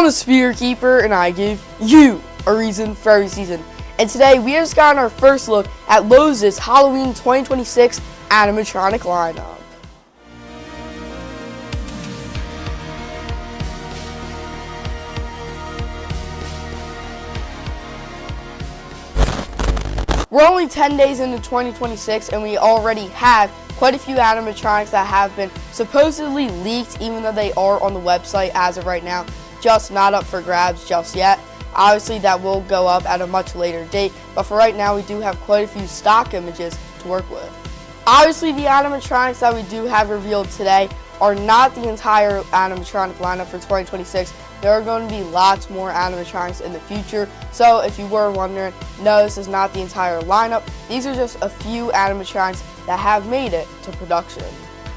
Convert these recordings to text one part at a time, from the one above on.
I'm the Spear Keeper, and I give you a reason for every season. And today we have just gotten our first look at Lowe's Halloween 2026 animatronic lineup. We're only 10 days into 2026 and we already have quite a few animatronics that have been supposedly leaked, even though they are on the website as of right now, just not up for grabs just yet. Obviously that will go up at a much later date, but for right now we do have quite a few stock images to work with. Obviously the animatronics that we do have revealed today are not the entire animatronic lineup for 2026. There are going to be lots more animatronics in the future, so if you were wondering, no, this is not the entire lineup. These are just a few animatronics that have made it to production.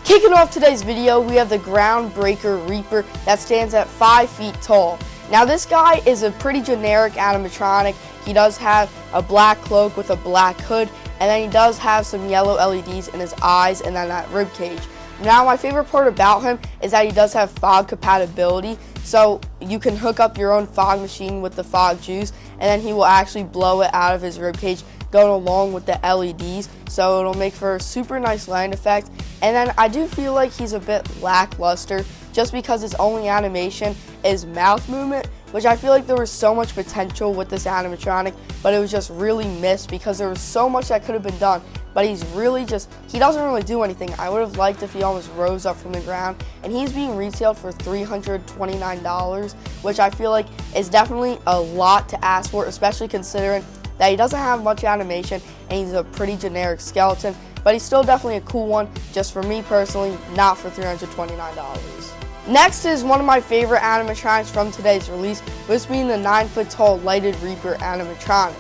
Kicking off today's video, we have the Groundbreaker Reaper that stands at 5 feet tall. Now this guy is a pretty generic animatronic. He does have a black cloak with a black hood, and then he does have some yellow LEDs in his eyes and then that rib cage. Now my favorite part about him is that he does have fog compatibility, so you can hook up your own fog machine with the fog juice, and then he will actually blow it out of his rib cage going along with the LEDs, so it'll make for a super nice light effect. And then I do feel like he's a bit lackluster just because his only animation is mouth movement, which I feel like there was so much potential with this animatronic, but it was just really missed because there was so much that could have been done. But he doesn't really do anything. I would have liked if he almost rose up from the ground, and he's being retailed for $329, which I feel like is definitely a lot to ask for, especially considering that he doesn't have much animation and he's a pretty generic skeleton, but he's still definitely a cool one, just for me personally, not for $329. Next is one of my favorite animatronics from today's release, this being the 9 foot tall Lighted Reaper animatronic.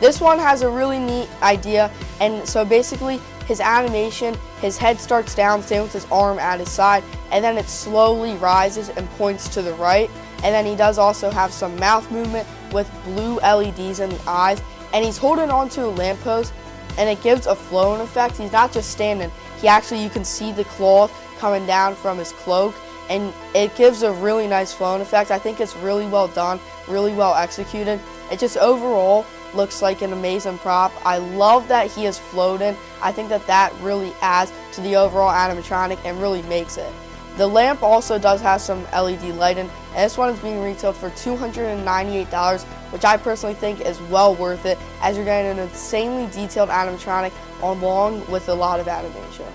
This one has a really neat idea, and so basically his animation, his head starts down, same with his arm at his side, and then it slowly rises and points to the right, and then he does also have some mouth movement with blue LEDs in the eyes, and he's holding onto a lamppost, and it gives a flowing effect. He's not just standing, you can see the cloth coming down from his cloak, and it gives a really nice flowing effect. I think it's really well done, really well executed. It just overall looks like an amazing prop. I love that he is floating. I think that really adds to the overall animatronic and really makes it. The lamp also does have some LED lighting, and this one is being retailed for $298, which I personally think is well worth it, as you're getting an insanely detailed animatronic along with a lot of animation.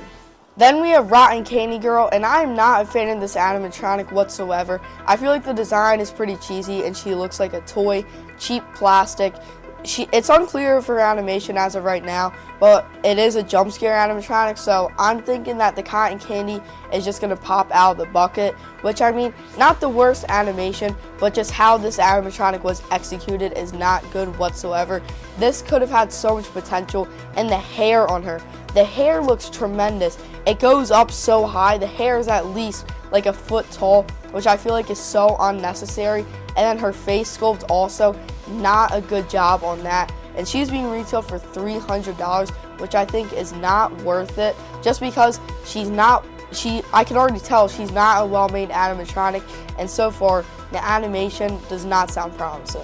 Then we have Rotten Candy Girl, and I am not a fan of this animatronic whatsoever. I feel like the design is pretty cheesy and she looks like a toy, cheap plastic. It's unclear for animation as of right now, but it is a jump scare animatronic, so I'm thinking that the cotton candy is just going to pop out of the bucket, which, I mean, not the worst animation, but just how this animatronic was executed is not good whatsoever. This could have had so much potential, and the hair on her. The hair looks tremendous. It goes up so high. The hair is at least like a foot tall, which I feel like is so unnecessary. And then her face sculpt also, not a good job on that. And she's being retailed for $300, which I think is not worth it, just because I can already tell she's not a well-made animatronic, and so far the animation does not sound promising.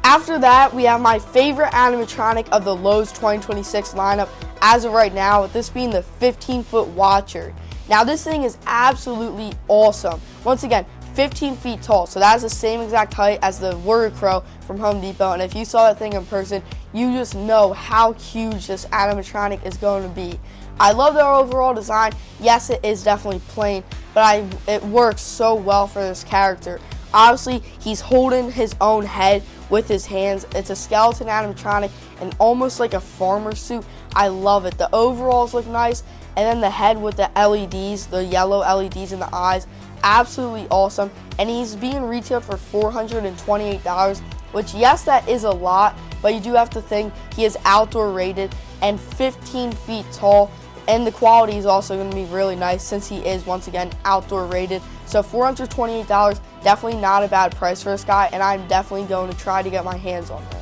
After that, we have my favorite animatronic of the Lowe's 2026 lineup as of right now, with this being the 15-foot Watcher. Now this thing is absolutely awesome. Once again, 15 feet tall, so that is the same exact height as the Warrior Crow from Home Depot, and if you saw that thing in person, you just know how huge this animatronic is going to be. I love their overall design. Yes, it is definitely plain, but it works so well for this character. Obviously, he's holding his own head with his hands. It's a skeleton animatronic and almost like a farmer suit. I love it. The overalls look nice, and then the head with the LEDs, the yellow LEDs in the eyes, absolutely awesome. And he's being retailed for $428, which, yes, that is a lot, but you do have to think he is outdoor rated and 15 feet tall, and the quality is also going to be really nice since he is, once again, outdoor rated. So $428, definitely not a bad price for this guy, and I'm definitely going to try to get my hands on him.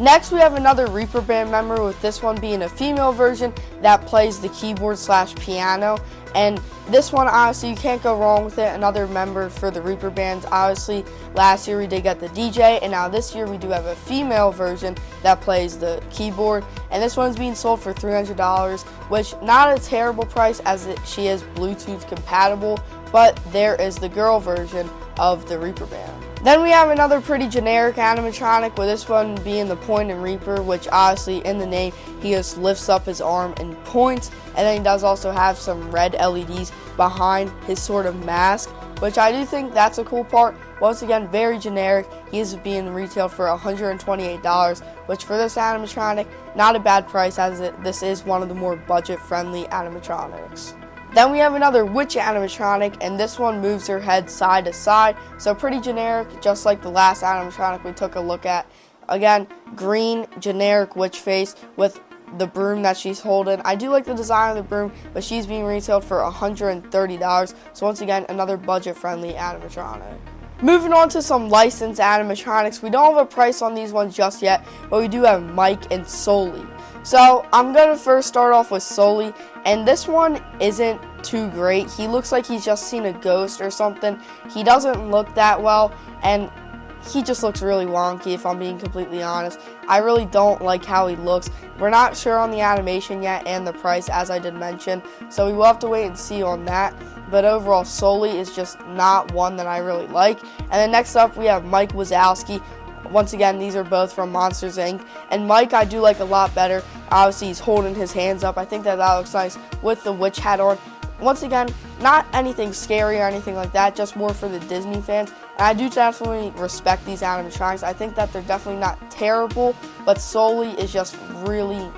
Next, we have another Reaper band member, with this one being a female version that plays the keyboard/piano, And this one, honestly, you can't go wrong with it. Another member for the Reaper bands. Obviously, last year we did get the DJ, and now this year we do have a female version that plays the keyboard. And this one's being sold for $300, which not a terrible price as she is Bluetooth compatible, but there is the girl version of the Reaper band. Then we have another pretty generic animatronic, with this one being the Point and Reaper, which obviously in the name, he just lifts up his arm and points, and then he does also have some red LEDs behind his sort of mask, which I do think that's a cool part. Once again, very generic. He is being retailed for $128, which for this animatronic, not a bad price, as this is one of the more budget-friendly animatronics. Then we have another witch animatronic, and this one moves her head side to side, so pretty generic, just like the last animatronic we took a look at. Again, green, generic witch face with the broom that she's holding. I do like the design of the broom, but she's being retailed for $130, so once again, another budget-friendly animatronic. Moving on to some licensed animatronics, we don't have a price on these ones just yet, but we do have Mike and Sully. So I'm going to first start off with Sully, and this one isn't too great. He looks like he's just seen a ghost or something. He doesn't look that well, and he just looks really wonky, if I'm being completely honest. I really don't like how he looks. We're not sure on the animation yet and the price, as I did mention, so we will have to wait and see on that. But overall, Sully is just not one that I really like. And then next up, we have Mike Wazowski. Once again, these are both from Monsters, Inc. And Mike I do like a lot better. Obviously, he's holding his hands up. I think that looks nice with the witch hat on. Once again, not anything scary or anything like that, just more for the Disney fans. And I do definitely respect these animatronics. I think that they're definitely not terrible, but Sully is just really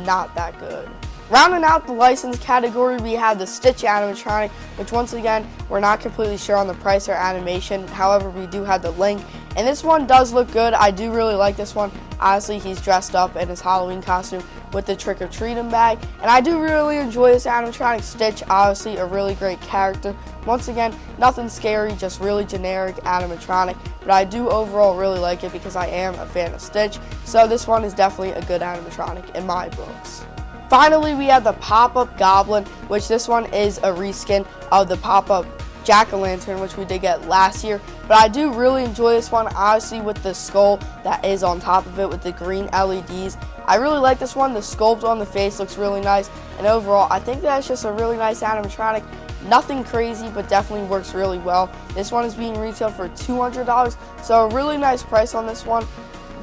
not that good. Rounding out the license category, we have the Stitch animatronic, which once again, we're not completely sure on the price or animation. However, we do have the link, and this one does look good. I do really like this one. Honestly, he's dressed up in his Halloween costume with the trick-or-treating bag, and I do really enjoy this animatronic. Stitch, obviously a really great character. Once again, nothing scary, just really generic animatronic, but I do overall really like it because I am a fan of Stitch, so this one is definitely a good animatronic in my books. Finally, we have the pop-up Goblin, which this one is a reskin of the pop-up Jack-o'-lantern, which we did get last year. But I do really enjoy this one, obviously with the skull that is on top of it with the green LEDs. I really like this one. The sculpt on the face looks really nice. And overall, I think that's just a really nice animatronic. Nothing crazy, but definitely works really well. This one is being retailed for $200, so a really nice price on this one.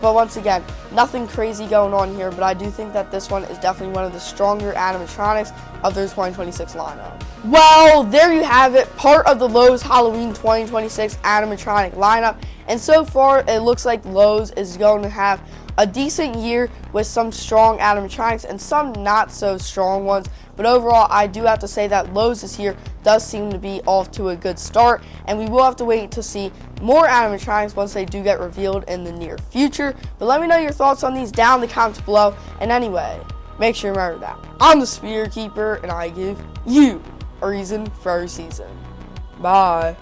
But once again, nothing crazy going on here, but I do think that this one is definitely one of the stronger animatronics of their 2026 lineup. Well, there you have it, part of the Lowe's Halloween 2026 animatronic lineup. And so far, it looks like Lowe's is going to have a decent year with some strong animatronics and some not so strong ones. But overall, I do have to say that Lowe's this year does seem to be off to a good start, and we will have to wait to see more animatronics once they do get revealed in the near future. But let me know your thoughts on these down in the comments below. And anyway, make sure you remember that I'm the Spirit Keeper, and I give you a reason for every season. Bye.